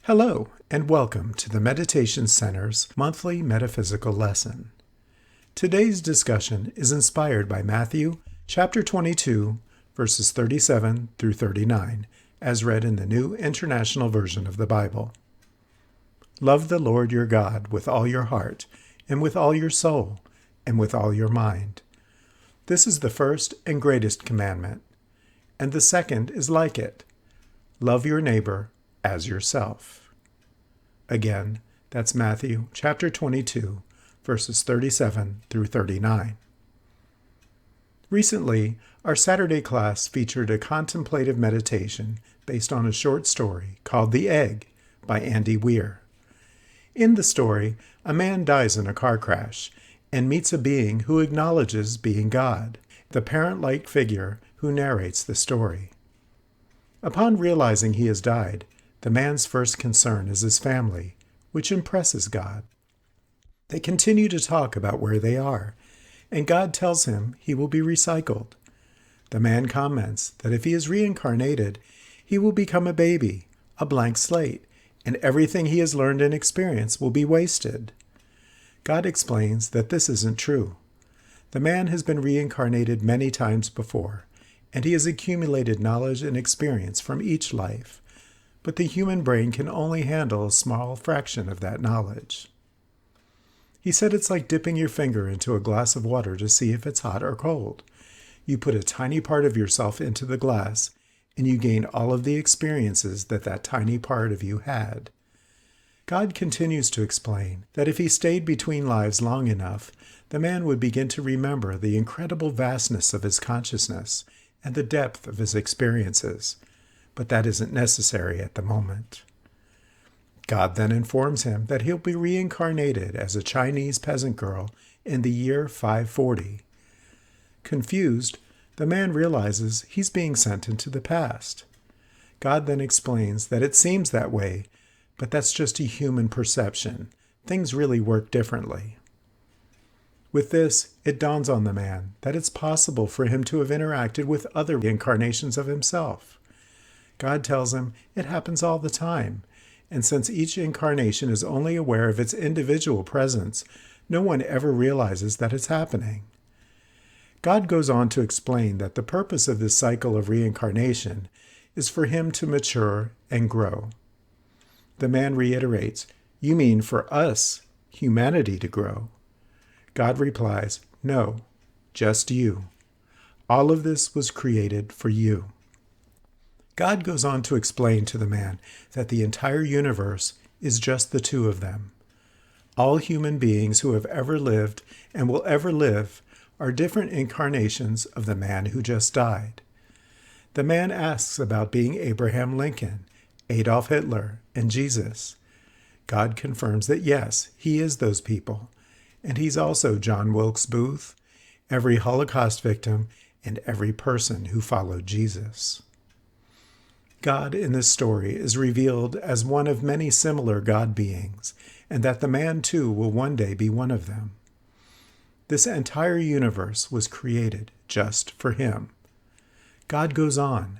Hello, and welcome to the Meditation Center's monthly metaphysical lesson. Today's discussion is inspired by Matthew chapter 22, verses 37 through 39, as read in the New International Version of the Bible. Love the Lord your God with all your heart, and with all your soul, and with all your mind. This is the first and greatest commandment, and the second is like it. Love your neighbor as yourself. Again, that's Matthew chapter 22, verses 37 through 39. Recently, our Saturday class featured a contemplative meditation based on a short story called The Egg by Andy Weir. In the story, a man dies in a car crash and meets a being who acknowledges being God, the parent-like figure who narrates the story. Upon realizing he has died, the man's first concern is his family, which impresses God. They continue to talk about where they are, and God tells him he will be recycled. The man comments that if he is reincarnated, he will become a baby, a blank slate, and everything he has learned and experienced will be wasted. God explains that this isn't true. The man has been reincarnated many times before, and he has accumulated knowledge and experience from each life. But the human brain can only handle a small fraction of that knowledge. He said it's like dipping your finger into a glass of water to see if it's hot or cold. You put a tiny part of yourself into the glass, and you gain all of the experiences that tiny part of you had. God continues to explain that if he stayed between lives long enough, the man would begin to remember the incredible vastness of his consciousness and the depth of his experiences. But that isn't necessary at the moment. God then informs him that he'll be reincarnated as a Chinese peasant girl in the year 540. Confused, the man realizes he's being sent into the past. God then explains that it seems that way, but that's just a human perception. Things really work differently. With this, it dawns on the man that it's possible for him to have interacted with other incarnations of himself. God tells him it happens all the time, and since each incarnation is only aware of its individual presence, no one ever realizes that it's happening. God goes on to explain that the purpose of this cycle of reincarnation is for him to mature and grow. The man reiterates, "You mean for us, humanity, to grow?" God replies, "No, just you. All of this was created for you." God goes on to explain to the man that the entire universe is just the two of them. All human beings who have ever lived and will ever live are different incarnations of the man who just died. The man asks about being Abraham Lincoln, Adolf Hitler, and Jesus. God confirms that yes, he is those people, and he's also John Wilkes Booth, every Holocaust victim, and every person who followed Jesus. God in this story is revealed as one of many similar God beings, and that the man too will one day be one of them. This entire universe was created just for him. God goes on.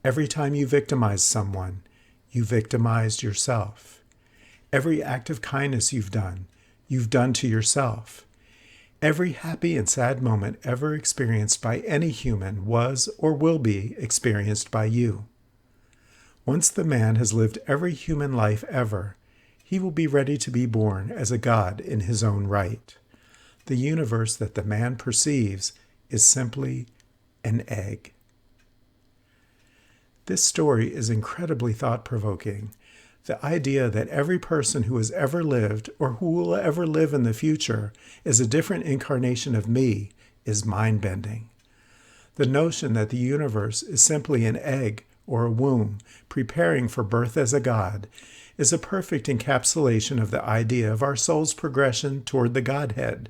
Every time you victimize someone, you victimized yourself. Every act of kindness you've done to yourself. Every happy and sad moment ever experienced by any human was or will be experienced by you. Once the man has lived every human life ever, he will be ready to be born as a god in his own right. The universe that the man perceives is simply an egg. This story is incredibly thought-provoking. The idea that every person who has ever lived or who will ever live in the future is a different incarnation of me is mind-bending. The notion that the universe is simply an egg or a womb preparing for birth as a god is a perfect encapsulation of the idea of our soul's progression toward the Godhead,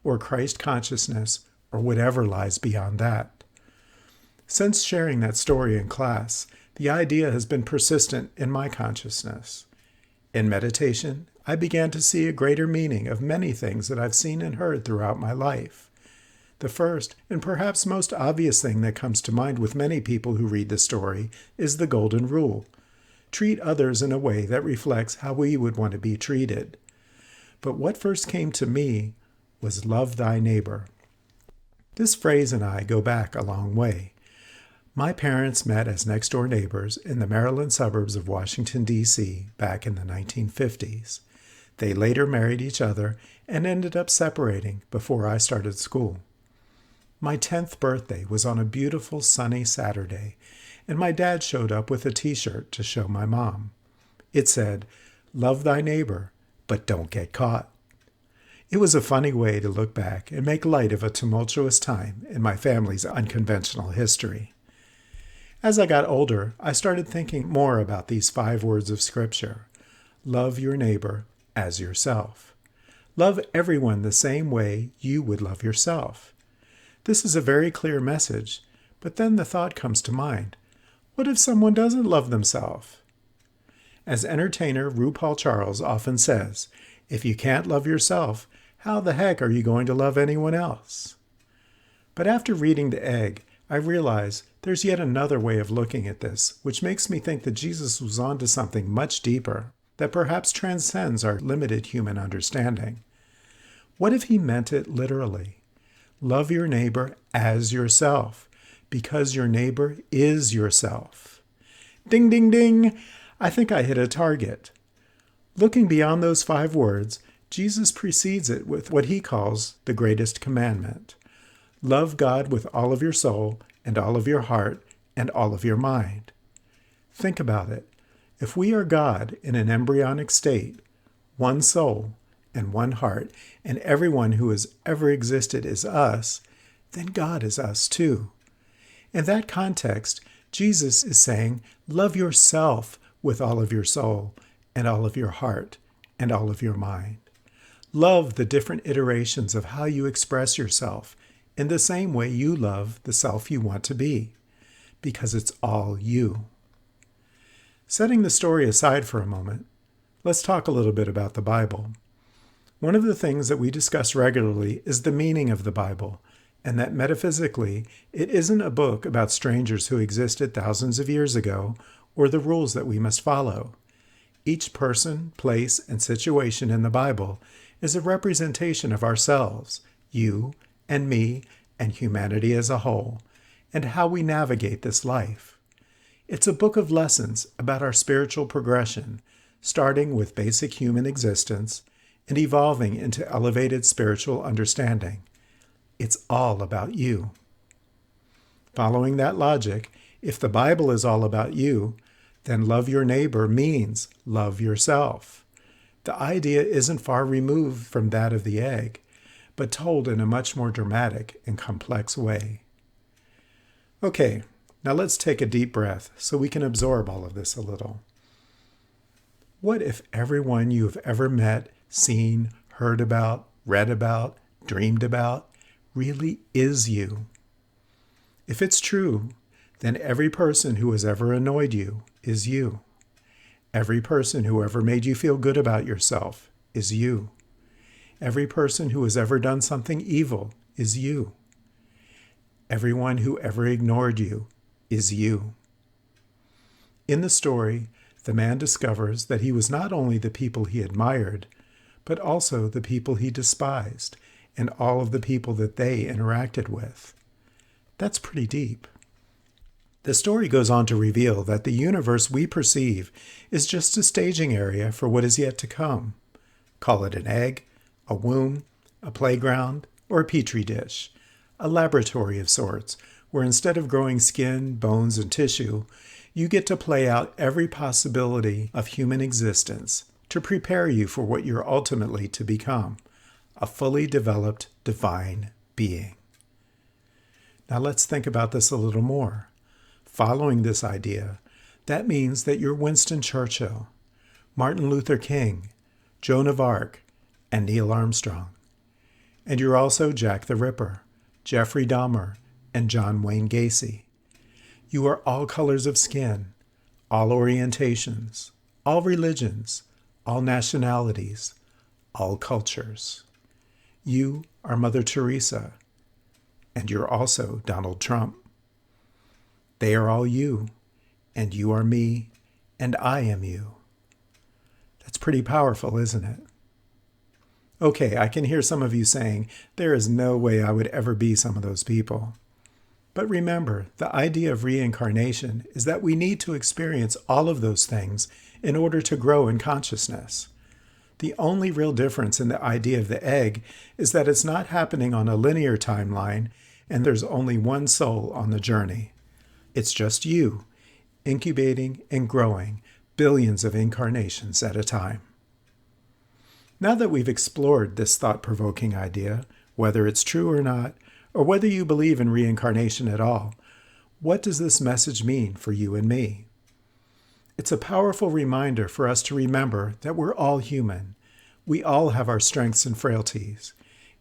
or Christ consciousness, or whatever lies beyond that. Since sharing that story in class, the idea has been persistent in my consciousness. In meditation, I began to see a greater meaning of many things that I've seen and heard throughout my life. The first, and perhaps most obvious thing that comes to mind with many people who read the story, is the Golden Rule. treat others in a way that reflects how we would want to be treated. But what first came to me was love thy neighbor. This phrase and I go back a long way. My parents met as next-door neighbors in the Maryland suburbs of Washington, D.C. back in the 1950s. They later married each other and ended up separating before I started school. My 10th birthday was on a beautiful sunny Saturday, and my dad showed up with a t-shirt to show my mom. It said, "Love thy neighbor, but don't get caught." It was a funny way to look back and make light of a tumultuous time in my family's unconventional history. As I got older, I started thinking more about these 5 words of Scripture. Love your neighbor as yourself. Love everyone the same way you would love yourself. This is a very clear message, but then the thought comes to mind. What if someone doesn't love themselves? As entertainer RuPaul Charles often says, if you can't love yourself, how the heck are you going to love anyone else? But after reading The Egg, I realize there's yet another way of looking at this, which makes me think that Jesus was onto something much deeper, that perhaps transcends our limited human understanding. What if he meant it literally? Love your neighbor as yourself, because your neighbor is yourself. Ding, ding, ding! I think I hit a target. Looking beyond those 5 words, Jesus precedes it with what he calls the greatest commandment. Love God with all of your soul and all of your heart and all of your mind. Think about it. If we are God in an embryonic state, one soul and one heart, and everyone who has ever existed is us, then God is us too. In that context, Jesus is saying, love yourself with all of your soul and all of your heart and all of your mind. Love the different iterations of how you express yourself in the same way you love the self you want to be, because it's all you. Setting the story aside for a moment, let's talk a little bit about the Bible. One of the things that we discuss regularly is the meaning of the Bible, and that metaphysically, it isn't a book about strangers who existed thousands of years ago or the rules that we must follow. Each person, place, and situation in the Bible is a representation of ourselves, you and me and humanity as a whole, and how we navigate this life. It's a book of lessons about our spiritual progression, starting with basic human existence and evolving into elevated spiritual understanding. It's all about you. Following that logic, if the Bible is all about you, then love your neighbor means love yourself. The idea isn't far removed from that of the egg, but told in a much more dramatic and complex way. Okay, now let's take a deep breath so we can absorb all of this a little. What if everyone you have ever met, seen, heard about, read about, dreamed about, really is you? If it's true, then every person who has ever annoyed you is you. Every person who ever made you feel good about yourself is you. Every person who has ever done something evil is you. Everyone who ever ignored you is you. In the story, the man discovers that he was not only the people he admired, but also the people he despised and all of the people that they interacted with. That's pretty deep. The story goes on to reveal that the universe we perceive is just a staging area for what is yet to come. Call it an egg, a womb, a playground, or a petri dish, a laboratory of sorts, where instead of growing skin, bones, and tissue, you get to play out every possibility of human existence to prepare you for what you're ultimately to become, a fully developed divine being. Now let's think about this a little more. Following this idea, that means that you're Winston Churchill, Martin Luther King, Joan of Arc, and Neil Armstrong. And you're also Jack the Ripper, Jeffrey Dahmer, and John Wayne Gacy. You are all colors of skin, all orientations, all religions, all nationalities, all cultures. You are Mother Teresa, and you're also Donald Trump. They are all you, and you are me, and I am you. That's pretty powerful, isn't it? Okay, I can hear some of you saying, there is no way I would ever be some of those people. But remember, the idea of reincarnation is that we need to experience all of those things in order to grow in consciousness. The only real difference in the idea of the egg is that it's not happening on a linear timeline and there's only one soul on the journey. It's just you, incubating and growing billions of incarnations at a time. Now that we've explored this thought-provoking idea, whether it's true or not, or whether you believe in reincarnation at all, what does this message mean for you and me? It's a powerful reminder for us to remember that we're all human. We all have our strengths and frailties.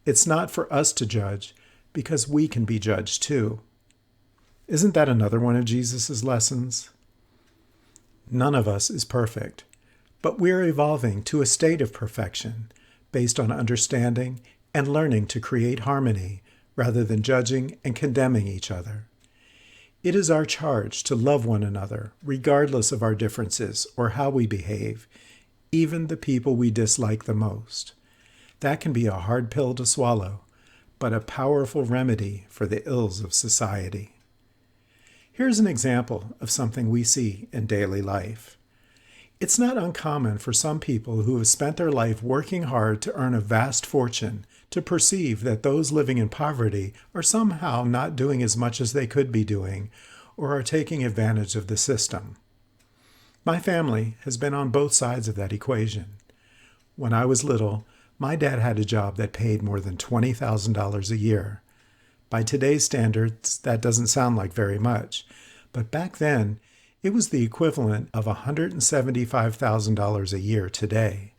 It's not for us to judge, because we can be judged too. Isn't that another one of Jesus' lessons? None of us is perfect, but we're evolving to a state of perfection based on understanding and learning to create harmony rather than judging and condemning each other. It is our charge to love one another, regardless of our differences or how we behave, even the people we dislike the most. That can be a hard pill to swallow, but a powerful remedy for the ills of society. Here's an example of something we see in daily life. It's not uncommon for some people who have spent their life working hard to earn a vast fortune to perceive that those living in poverty are somehow not doing as much as they could be doing or are taking advantage of the system. My family has been on both sides of that equation. When I was little, my dad had a job that paid more than $20,000 a year. By today's standards, that doesn't sound like very much, but back then, it was the equivalent of $175,000 a year today.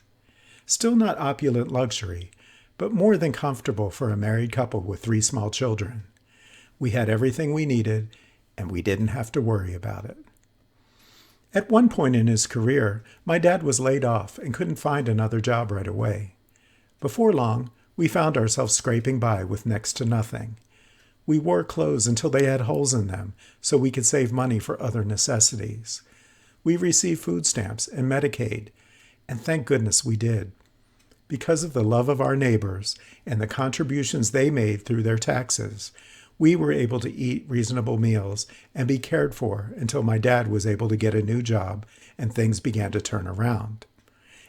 Still not opulent luxury, but more than comfortable for a married couple with 3 small children. We had everything we needed, and we didn't have to worry about it. At one point in his career, my dad was laid off and couldn't find another job right away. Before long, we found ourselves scraping by with next to nothing. We wore clothes until they had holes in them so we could save money for other necessities. We received food stamps and Medicaid, and thank goodness we did. Because of the love of our neighbors and the contributions they made through their taxes, we were able to eat reasonable meals and be cared for until my dad was able to get a new job and things began to turn around.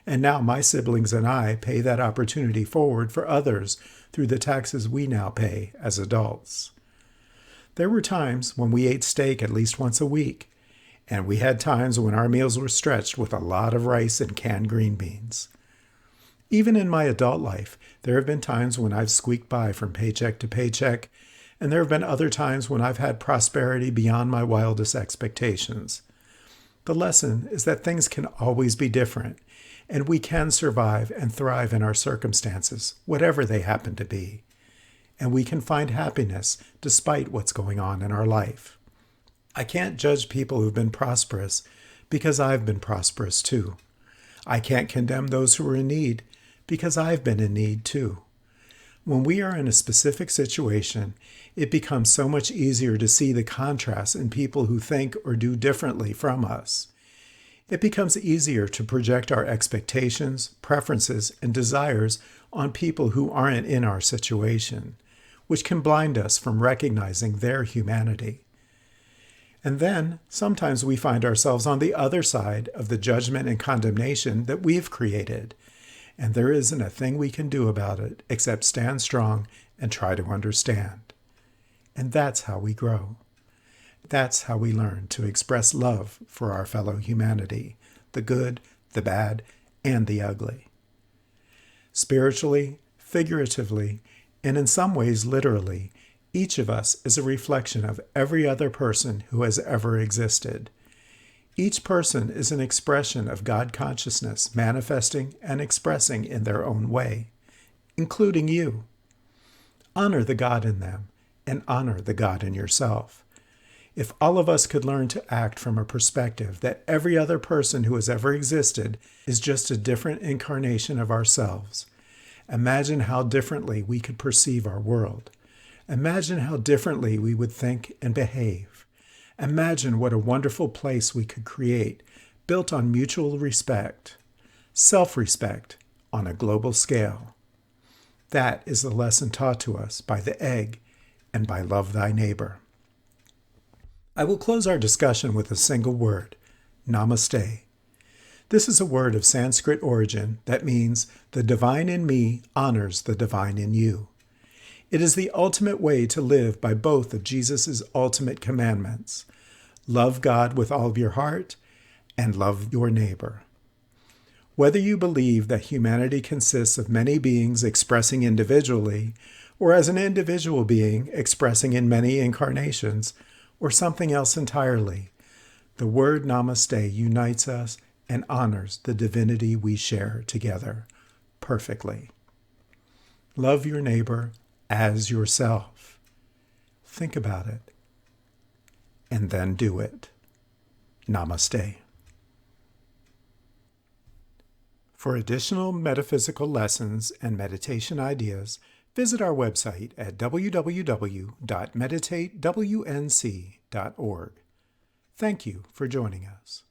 And now my siblings and I pay that opportunity forward for others through the taxes we now pay as adults. There were times when we ate steak at least once a week, and we had times when our meals were stretched with a lot of rice and canned green beans. Even in my adult life, there have been times when I've squeaked by from paycheck to paycheck, and there have been other times when I've had prosperity beyond my wildest expectations. The lesson is that things can always be different, and we can survive and thrive in our circumstances, whatever they happen to be. And we can find happiness despite what's going on in our life. I can't judge people who've been prosperous because I've been prosperous too. I can't condemn those who are in need because I've been in need too. When we are in a specific situation, it becomes so much easier to see the contrast in people who think or do differently from us. It becomes easier to project our expectations, preferences, and desires on people who aren't in our situation, which can blind us from recognizing their humanity. And then, sometimes we find ourselves on the other side of the judgment and condemnation that we've created, and there isn't a thing we can do about it except stand strong and try to understand. And that's how we grow. That's how we learn to express love for our fellow humanity, the good, the bad, and the ugly. Spiritually, figuratively, and in some ways literally, each of us is a reflection of every other person who has ever existed. Each person is an expression of God consciousness manifesting and expressing in their own way, including you. Honor the God in them and honor the God in yourself. If all of us could learn to act from a perspective that every other person who has ever existed is just a different incarnation of ourselves, imagine how differently we could perceive our world. Imagine how differently we would think and behave. Imagine what a wonderful place we could create built on mutual respect, self-respect on a global scale. That is the lesson taught to us by the egg and by Love Thy Neighbor. I will close our discussion with a single word, Namaste. This is a word of Sanskrit origin that means the divine in me honors the divine in you. It is the ultimate way to live by both of Jesus' ultimate commandments. Love God with all of your heart and love your neighbor. Whether you believe that humanity consists of many beings expressing individually, or as an individual being expressing in many incarnations, or something else entirely, the word Namaste unites us and honors the divinity we share together perfectly. Love your neighbor as yourself. Think about it, and then do it. Namaste. For additional metaphysical lessons and meditation ideas, visit our website at www.meditatewnc.org. Thank you for joining us.